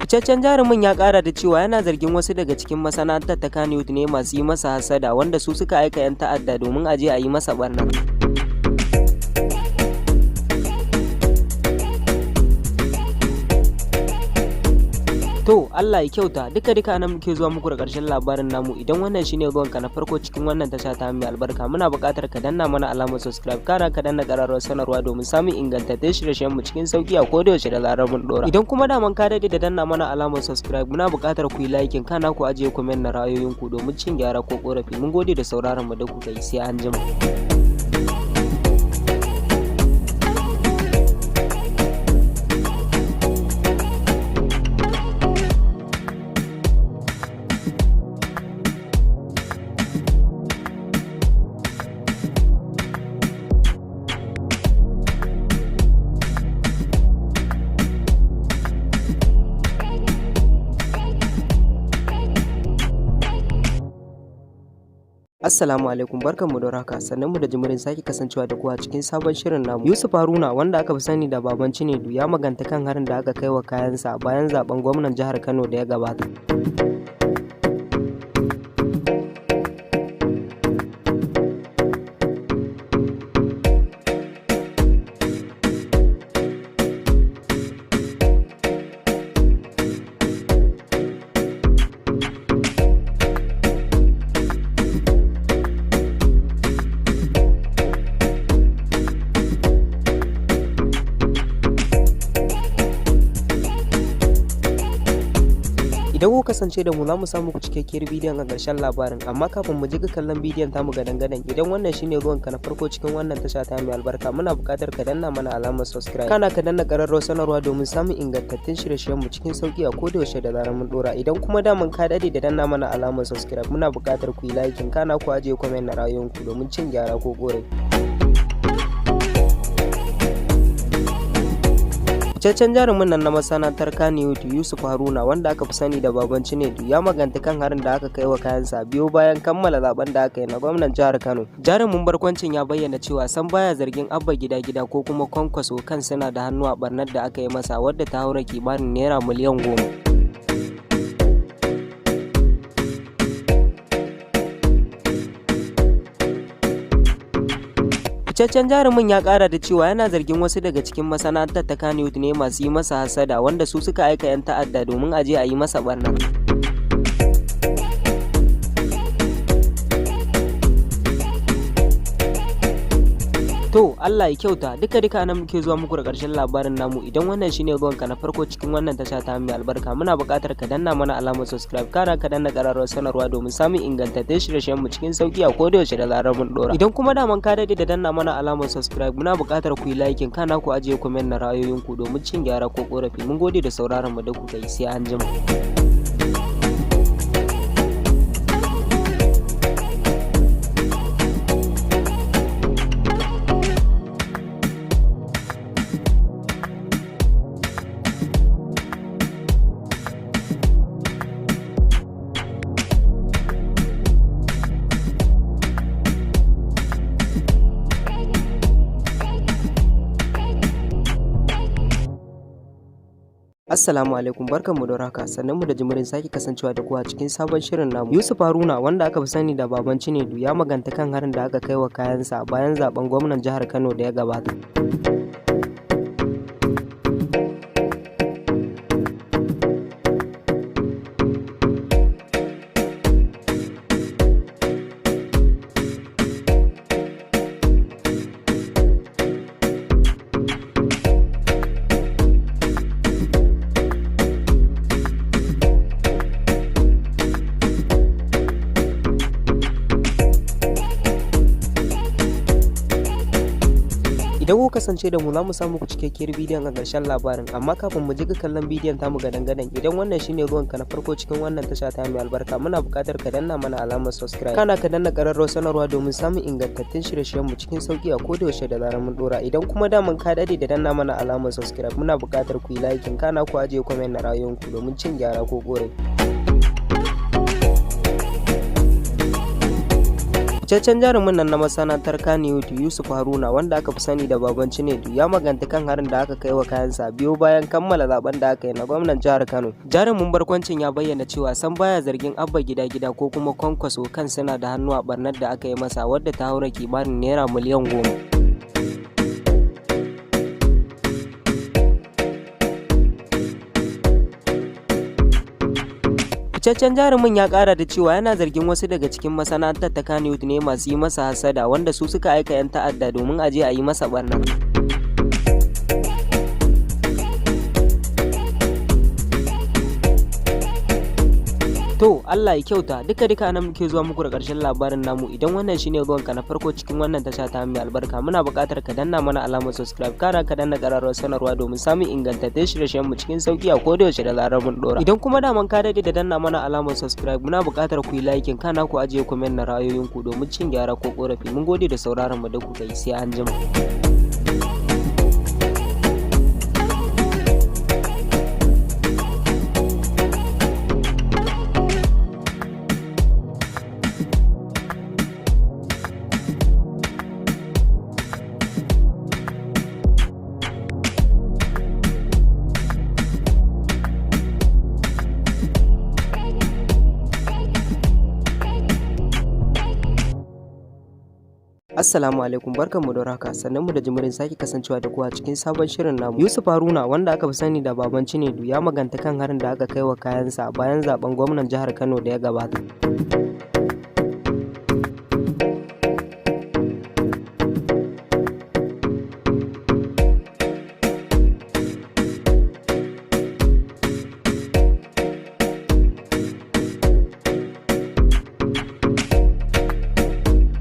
Ficaccen jarumin ya kara da cewa yana zargin wasu daga cikin masana'antar ta Kannywood ne masu yi masa hasada wanda su suka aika 'yan ta'adda domin a je a yi masa barna. To Allah ya kyauta, duka nan muke zuwa muku da ƙarshen labarin namu. Idan wannan shine zuwanka na farko cikin wannan tasha ta mai albarka, muna buƙatar ka danna mana alamar subscribe, kana ka danna ƙararrawar sanarwa domin samun ingantattun shirye-shiryen mu cikin sauki a koda yaushe da zarar mun dora. Idan kuma daman ka dade da danna mana alamar subscribe, muna buƙatar ku yi liking, kana ku ajiye comment na ra'ayoyinku domin cin gyara ko ƙorafi. Mun gode da sauraron mu da kuka yi, sai anjima. Assalamu alaikum, barkanmu da warhaka, sannanmu da jimirin sake kasancewa da ku a cikin sabon shirin namu. Yusuf Haruna, wanda aka fi sani da Baban Cinedu, ya maganta kan harin da aka kai wa kayansa bayan zaben gwamnan jihar Kano da ya gabata. Idan ku kasance da mu za mu samu ku cikakkiyar bidiyon a ƙarshen labarin, amma kafin mu ji ga kallon bidiyon tamu gadan-gadan, idan wannan shine ruwanka na farko cikin wannan tasha ta mai albarka, muna buƙatar ka danna mana alamar subscribe, kana ka danna ƙararrawar sanarwa domin samun ingantattun shirye-shiryen mu cikin sauki a koda yaushe da zarar mun dora. Idan kuma daman ka dade da danna mana alamar subscribe, muna buƙatar ku yi liking, kana ku ajiye comment na ra'ayoyinku domin cin gyara ko ƙorafi. Ficaccen jarumin nan na masana'antar Kannywood Yusuf Haruna, wanda aka fi sani da Baban Cinedu, ya maganta kan harin da aka kai wa kayansa biyo bayan kammala zaben da aka yi na gwamnan jihar Kano. Jarumin barkwancin ya bayyana cewa san baya zargin Abba gida ko kuma Kwankwaso kan suna da hannu a barnar da aka yi masa, wadda ta haura kimanin naira miliyan 10. Ficaccen jarumin ya kara da cewa yana zargin wasu daga cikin masana'antar ta Kannywood ne masu yi masa hasada wanda su suka aika 'yan ta'adda domin a je a yi masa barna. To Allah ya kyauta, duka nan muke zuwa muku da ƙarshen labarin namu. Idan wannan shine zuwanka na farko cikin wannan tasha ta mai albarka, muna buƙatar ka danna mana alamar subscribe, kana ka danna ƙararrawar sanarwa domin samun ingantattun shirye-shiryen mu cikin sauki a koda yaushe da zarar mun dora. Idan kuma daman ka dade da danna mana alamar subscribe, muna buƙatar ku yi liking, kana ku ajiye comment na ra'ayoyinku domin cin gyara ko ƙorafi. Mun gode da sauraron mu da kuka yi, sai anjima. Assalamu alaikum, barkanmu da warhaka, sannanmu da jimirin sake kasancewa da ku a cikin sabon shirin namu. Yusuf Haruna, wanda aka fi sani da Baban Cinedu, ya maganta kan harin da aka kai wa kayansa bayan zaben gwamnan jihar Kano da ya gabata. Idan ku kasance da mu za mu samu ku cikakkiyar bidiyon a ƙarshen labarin, amma kafin mu ji ga kallon bidiyon tamu gadan-gadan, idan wannan shine ruwanka na farko cikin wannan tasha ta mai albarka, muna buƙatar ka danna mana alamar subscribe, kana ka danna ƙararrawar sanarwa domin samun ingantattun shirye-shiryen mu cikin sauki a koda yaushe da zarar mun dora. Idan kuma daman ka dade da danna mana alamar subscribe, muna buƙatar ku yi liking, kana ku ajiye comment na ra'ayoyinku domin cin gyara ko ƙorafi. Ficaccen jarumin nan na masana'antar Kannywood Yusuf Haruna, wanda aka fi sani da Baban Cinedu, ya maganta kan harin da aka kai wa kayansa biyo bayan kammala zaben da aka yi na gwamnan jihar Kano. Jarumin barkwancin ya bayyana cewa san baya zargin Abba gida ko kuma Kwankwaso kan suna da hannu a barnar da aka yi masa, wadda ta haura kimanin naira miliyan 10. Ficaccen jarumin ya kara da cewa yana zargin wasu daga cikin masana'antar ta Kannywood ne masu yi masa hasada, wanda su suka aika 'yan ta'adda domin a je a yi masa barna. To Allah ya kyauta, duka nan muke zuwa muku da ƙarshen labarin namu. Idan wannan shine zuwanka na farko cikin wannan tasha ta mai albarka, muna buƙatar ka danna mana alamar subscribe, kana ka danna ƙararrawar sanarwa domin samun ingantattun shirye-shiryen mu cikin sauki a kodayaushe da zarar mun dora. Idan kuma daman ka dade da danna mana alamar subscribe, muna buƙatar ku yi liking, kana ku ajiye comment na ra'ayoyinku domin cin gyara ko ƙorafi. Mun gode da sauraron mu da kuka yi, sai anjima. Assalamu alaikum, barkanmu da warhaka, sannanmu da jimirin sake kasancewa da ku a cikin sabon shirin namu. Yusuf Haruna, wanda aka fi sani da Baban Cinedu, ya maganta kan harin da aka kai wa kayansa bayan zaben gwamnan jihar Kano da ya gabata.